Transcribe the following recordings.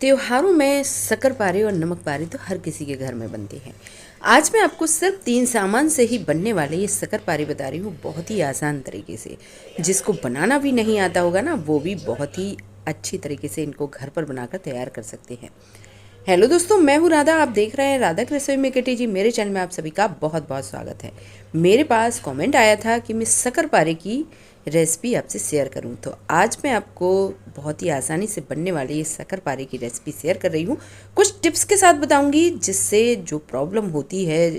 त्योहारों में शक्करपारे और नमक पारे तो हर किसी के घर में बनते हैं। आज मैं आपको सिर्फ 3 सामान से ही बनने वाले ये शक्करपारे बता रही हूँ, बहुत ही आसान तरीके से। जिसको बनाना भी नहीं आता होगा ना, वो भी बहुत ही अच्छी तरीके से इनको घर पर बनाकर तैयार कर सकते हैं। हेलो दोस्तों, मैं हूँ राधा। आप देख रहे हैं राधा की रसोई में केटी जी। मेरे चैनल में आप सभी का बहुत बहुत स्वागत है। मेरे पास कमेंट आया था कि मैं शक्करपारे की रेसिपी आपसे शेयर करूं, तो आज मैं आपको बहुत ही आसानी से बनने वाले ये शक्करपारे की रेसिपी शेयर कर रही हूं। कुछ टिप्स के साथ बताऊंगी जिससे जो प्रॉब्लम होती है,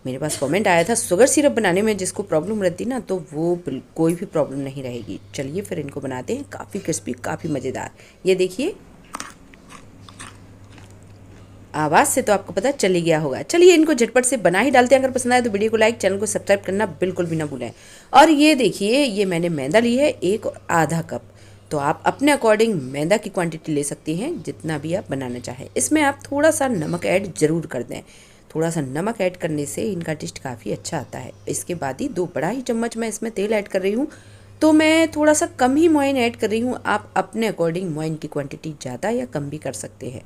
मेरे पास कमेंट आया था शुगर सिरप बनाने में जिसको प्रॉब्लम रहती ना, तो वो कोई भी प्रॉब्लम नहीं रहेगी। चलिए फिर इनको बनाते हैं। काफ़ी क्रिस्पी, काफ़ी मज़ेदार। ये देखिए, आवाज़ से तो आपको पता चल ही गया होगा। चलिए इनको झटपट से बना ही डालते हैं। अगर पसंद आए तो वीडियो को लाइक, चैनल को सब्सक्राइब करना बिल्कुल भी ना भूलें। और ये देखिए, ये मैंने मैदा ली है 1 और ½ कप। तो आप अपने अकॉर्डिंग मैदा की क्वांटिटी ले सकती हैं, जितना भी आप बनाना चाहें। इसमें आप थोड़ा सा नमक ऐड ज़रूर कर दें। थोड़ा सा नमक ऐड करने से इनका टेस्ट काफ़ी अच्छा आता है। इसके बाद ही 2 बड़ा ही चम्मच मैं इसमें तेल ऐड कर रही हूँ। तो मैं थोड़ा सा कम ही मोइन ऐड कर रही हूँ। आप अपने अकॉर्डिंग मोइन की क्वांटिटी ज़्यादा या कम भी कर सकते हैं।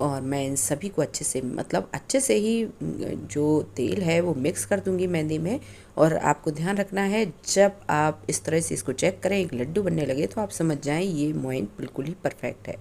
और मैं इन सभी को अच्छे से ही जो तेल है वो मिक्स कर दूंगी मैदे में। और आपको ध्यान रखना है, जब आप इस तरह से इसको चेक करें, एक लड्डू बनने लगे, तो आप समझ जाएं ये मोइन बिल्कुल ही परफेक्ट है।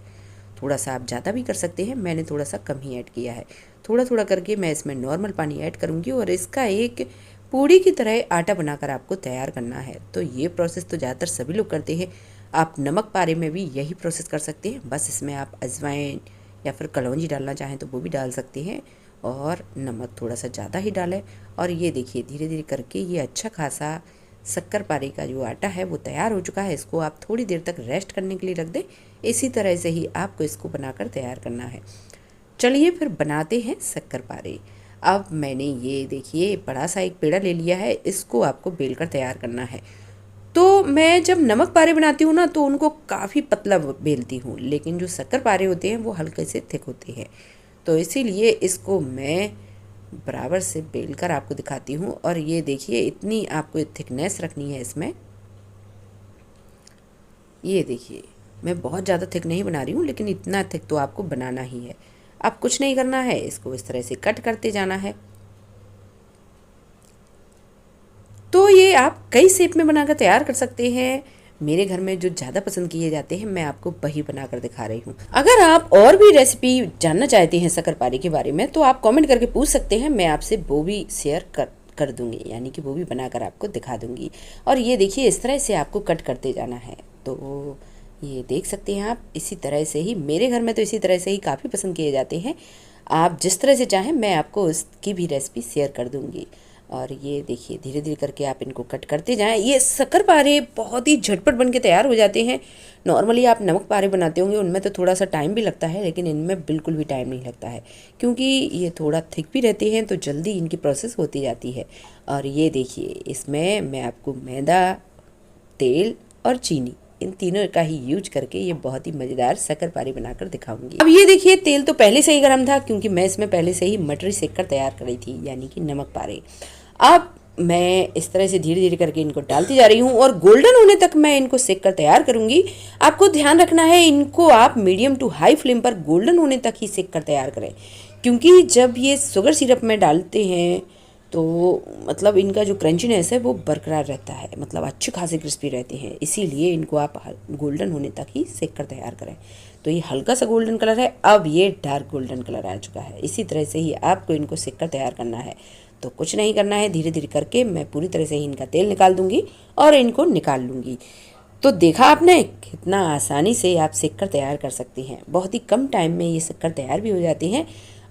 थोड़ा सा आप ज़्यादा भी कर सकते हैं, मैंने थोड़ा सा कम ही ऐड किया है। थोड़ा थोड़ा करके मैं इसमें नॉर्मल पानी ऐड करूँगी और इसका एक पूड़ी की तरह आटा बनाकर आपको तैयार करना है। तो ये प्रोसेस तो ज़्यादातर सभी लोग करते हैं। आप नमक पारे में भी यही प्रोसेस कर सकते हैं। बस इसमें आप अजवाइन या फिर कलौंजी डालना चाहें तो वो भी डाल सकते हैं, और नमक थोड़ा सा ज़्यादा ही डालें। और ये देखिए, धीरे धीरे करके ये अच्छा खासा शक्करपारे का जो आटा है वो तैयार हो चुका है। इसको आप थोड़ी देर तक रेस्ट करने के लिए रख दें। इसी तरह से ही आपको इसको बनाकर तैयार करना है। चलिए फिर बनाते हैं शक्करपारे। अब मैंने ये देखिए बड़ा सा एक पेड़ा ले लिया है, इसको आपको बेलकर तैयार करना है। तो मैं जब नमक पारे बनाती हूँ ना, तो उनको काफ़ी पतला बेलती हूँ, लेकिन जो शक्कर पारे होते हैं वो हल्के से थिक होते हैं। तो इसीलिए इसको मैं बराबर से बेल कर आपको दिखाती हूँ। और ये देखिए, इतनी आपको थिकनेस रखनी है इसमें। ये देखिए, मैं बहुत ज़्यादा थिक नहीं बना रही हूँ, लेकिन इतना थिक तो आपको बनाना ही है। अब कुछ नहीं करना है, इसको इस तरह से कट करते जाना है। तो ये आप कई शेप में बनाकर तैयार कर सकते हैं। मेरे घर में जो ज़्यादा पसंद किए जाते हैं, मैं आपको वही बनाकर दिखा रही हूँ। अगर आप और भी रेसिपी जानना चाहते हैं शक्करपारे के बारे में, तो आप कमेंट करके पूछ सकते हैं। मैं आपसे वो भी शेयर कर दूंगी, यानी कि वो भी बनाकर आपको दिखा दूंगी। और ये देखिए, इस तरह से आपको कट करते जाना है। तो ये देख सकते हैं आप, इसी तरह से ही मेरे घर में तो इसी तरह से ही काफ़ी पसंद किए जाते हैं। आप जिस तरह से चाहें मैं आपको उसकी भी रेसिपी शेयर कर दूंगी। और ये देखिए, धीरे धीरे करके आप इनको कट करते जाएं। ये शक्करपारे बहुत ही झटपट बन के तैयार हो जाते हैं। नॉर्मली आप नमक पारे बनाते होंगे, उनमें तो थोड़ा सा टाइम भी लगता है, लेकिन इनमें बिल्कुल भी टाइम नहीं लगता है, क्योंकि ये थोड़ा थिक भी रहते हैं, तो जल्दी इनकी प्रोसेस होती जाती है। और ये देखिए, इसमें मैं आपको मैदा, तेल और चीनी, इन तीनों का ही यूज करके ये बहुत ही मज़ेदार शक्करपारे बनाकर दिखाऊंगी। अब ये देखिए, तेल तो पहले से ही गर्म था, क्योंकि मैं इसमें पहले से ही मटर सेक कर तैयार कर रही थी, यानी कि नमक पारे। अब मैं इस तरह से धीरे धीरे करके इनको डालती जा रही हूँ और गोल्डन होने तक मैं इनको सेक कर तैयार करूँगी। आपको ध्यान रखना है, इनको आप मीडियम टू हाई फ्लेम पर गोल्डन होने तक ही सेक कर तैयार करें, क्योंकि जब ये शुगर सिरप में डालते हैं तो मतलब इनका जो क्रंचीनेस है वो बरकरार रहता है, मतलब अच्छे खासे क्रिस्पी रहते हैं। इसीलिए इनको आप गोल्डन होने तक ही सेक कर तैयार करें। तो ये हल्का सा गोल्डन कलर है, अब ये डार्क गोल्डन कलर आ चुका है। इसी तरह से ही आपको इनको सेक कर तैयार करना है। तो कुछ नहीं करना है, धीरे धीरे करके मैं पूरी तरह से ही इनका तेल निकाल दूंगी और इनको निकाल लूँगी। तो देखा आपने, कितना आसानी से आप सेक कर तैयार कर सकती हैं। बहुत ही कम टाइम में ये सेक कर तैयार भी हो जाते हैं।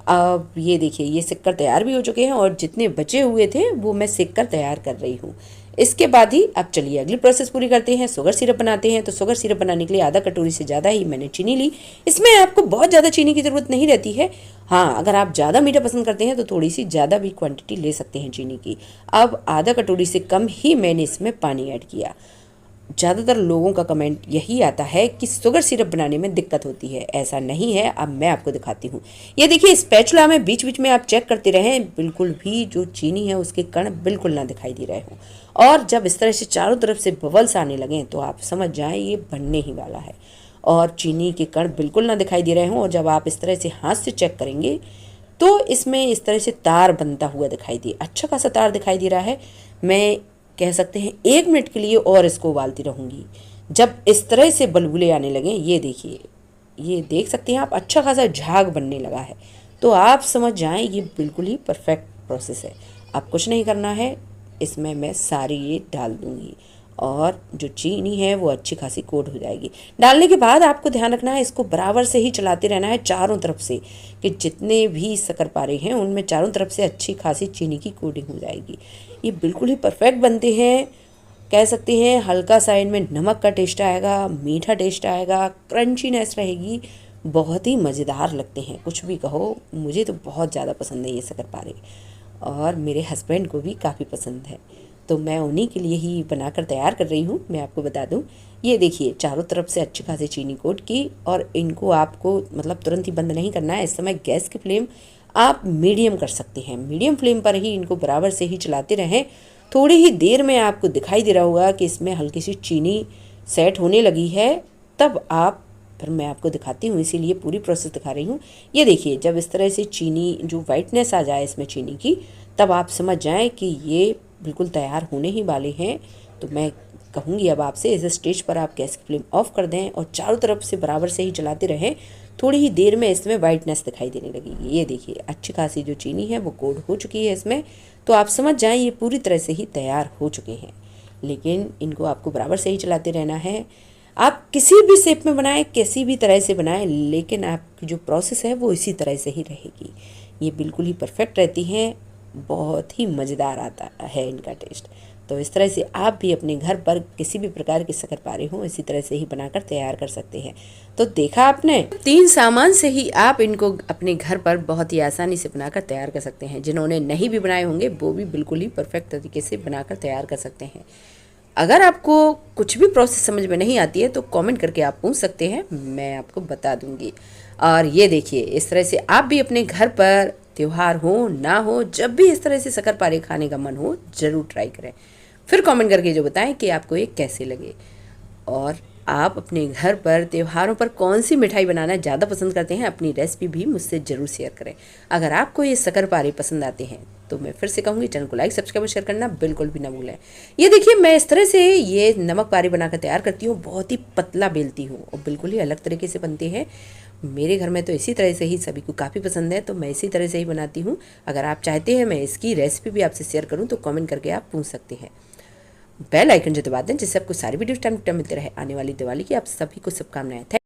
अब ये देखिए, ये सेक कर तैयार भी हो चुके हैं, और जितने बचे हुए थे वो मैं सेक कर तैयार कर रही हूँ। इसके बाद ही अब चलिए अगली प्रोसेस पूरी करते हैं। शुगर सिरप बनाते हैं। तो शुगर सिरप बनाने के लिए आधा कटोरी से ज़्यादा ही मैंने चीनी ली। इसमें आपको बहुत ज़्यादा चीनी की ज़रूरत नहीं रहती है। हाँ, अगर आप ज़्यादा मीठा पसंद करते हैं तो थोड़ी सी ज़्यादा भी क्वांटिटी ले सकते हैं चीनी की। अब आधा कटोरी से कम ही मैंने इसमें पानी ऐड किया। ज़्यादातर लोगों का कमेंट यही आता है कि शुगर सिरप बनाने में दिक्कत होती है। ऐसा नहीं है, अब मैं आपको दिखाती हूँ। ये देखिए, स्पैचुला में बीच बीच में आप चेक करते रहें, बिल्कुल भी जो चीनी है उसके कण बिल्कुल ना दिखाई दे रहे हों। और जब इस तरह से चारों तरफ से बबल्स आने लगें तो आप समझ जाएं ये बनने ही वाला है। और चीनी के कण बिल्कुल ना दिखाई दे रहे हों, और जब आप इस तरह से हाथ से चेक करेंगे तो इसमें इस तरह से तार बनता हुआ दिखाई दे, अच्छा खासा तार दिखाई दे रहा है। मैं कह सकते हैं 1 मिनट के लिए और इसको उबालती रहूँगी। जब इस तरह से बुलबुले आने लगे, ये देखिए, ये देख सकते हैं आप, अच्छा खासा झाग बनने लगा है, तो आप समझ जाएं ये बिल्कुल ही परफेक्ट प्रोसेस है। आप कुछ नहीं करना है, इसमें मैं सारी ये डाल दूँगी और जो चीनी है वो अच्छी खासी कोट हो जाएगी। डालने के बाद आपको ध्यान रखना है, इसको बराबर से ही चलाते रहना है चारों तरफ से, कि जितने भी शक्करपारे हैं उनमें चारों तरफ से अच्छी खासी चीनी की कोटिंग हो जाएगी। ये बिल्कुल ही परफेक्ट बनते हैं, कह सकते हैं हल्का सा इनमें नमक का टेस्ट आएगा, मीठा टेस्ट आएगा, क्रंचीनेस रहेगी, बहुत ही मज़ेदार लगते हैं। कुछ भी कहो, मुझे तो बहुत ज़्यादा पसंद है ये शक्करपारे, और मेरे हस्बैंड को भी काफ़ी पसंद है, तो मैं उन्हीं के लिए ही बनाकर तैयार कर रही हूँ। मैं आपको बता दूँ, ये देखिए चारों तरफ से अच्छी खासी चीनी कोट की, और इनको आपको मतलब तुरंत ही बंद नहीं करना है। इस समय गैस की फ्लेम आप मीडियम कर सकते हैं, मीडियम फ्लेम पर ही इनको बराबर से ही चलाते रहें। थोड़ी ही देर में आपको दिखाई दे रहा होगा कि इसमें हल्की सी चीनी सेट होने लगी है, तब आप, फिर मैं आपको दिखाती हूँ, इसीलिए पूरी प्रोसेस दिखा रही हूँ। ये देखिए, जब इस तरह से चीनी जो वाइटनेस आ जाए इसमें चीनी की, तब आप समझ जाएं कि ये बिल्कुल तैयार होने ही वाले हैं। तो मैं कहूँगी अब आपसे, इस स्टेज पर आप गैस की फ्लेम ऑफ कर दें और चारों तरफ से बराबर से ही चलाते रहें। थोड़ी ही देर में इसमें वाइटनेस दिखाई देने लगेगी। ये देखिए, अच्छी खासी जो चीनी है वो कोट हो चुकी है इसमें, तो आप समझ जाएं ये पूरी तरह से ही तैयार हो चुके हैं। लेकिन इनको आपको बराबर से ही चलाते रहना है। आप किसी भी शेप में बनाएं, किसी भी तरह से बनाएं, लेकिन आपकी जो प्रोसेस है वो इसी तरह से ही रहेगी। ये बिल्कुल ही परफेक्ट रहती हैं, बहुत ही मज़ेदार आता है इनका टेस्ट। तो इस तरह से आप भी अपने घर पर किसी भी प्रकार के शक्करपारे हों, इसी तरह से ही बनाकर तैयार कर सकते हैं। तो देखा आपने, 3 सामान से ही आप इनको अपने घर पर बहुत ही आसानी से बनाकर तैयार कर सकते हैं। जिन्होंने नहीं भी बनाए होंगे वो भी बिल्कुल ही परफेक्ट तरीके से बनाकर तैयार कर सकते हैं। अगर आपको कुछ भी प्रोसेस समझ में नहीं आती है तो कमेंट करके आप पूछ सकते हैं, मैं आपको बता दूंगी। और ये देखिए, इस तरह से आप भी अपने घर पर, त्योहार हो ना हो, जब भी इस तरह से शक्करपारे खाने का मन हो, ज़रूर ट्राई करें। फिर कमेंट करके जो बताएं कि आपको ये कैसे लगे, और आप अपने घर पर त्योहारों पर कौन सी मिठाई बनाना ज़्यादा पसंद करते हैं, अपनी रेसिपी भी मुझसे ज़रूर शेयर करें। अगर आपको ये शक्करपारे पसंद आते हैं तो मैं फिर से कहूँगी, चैनल को लाइक, सब्सक्राइब और शेयर करना बिल्कुल भी ना भूलें। ये देखिए, मैं इस तरह से ये नमक पारे बनाकर तैयार करती हूँ, बहुत ही पतला बेलती हूँ और बिल्कुल ही अलग तरीके से बनते हैं। मेरे घर में तो इसी तरह से ही सभी को काफ़ी पसंद है, तो मैं इसी तरह से ही बनाती हूँ। अगर आप चाहते हैं मैं इसकी रेसिपी भी आपसे शेयर करूँ तो कमेंट करके आप पूछ सकते हैं। बेल आइकन जो दबा दें, जिससे आपको सारी वीडियोस टाइम टू टाइम मिलते रहे। आने वाली दिवाली की आप सभी को शुभकामनाएं।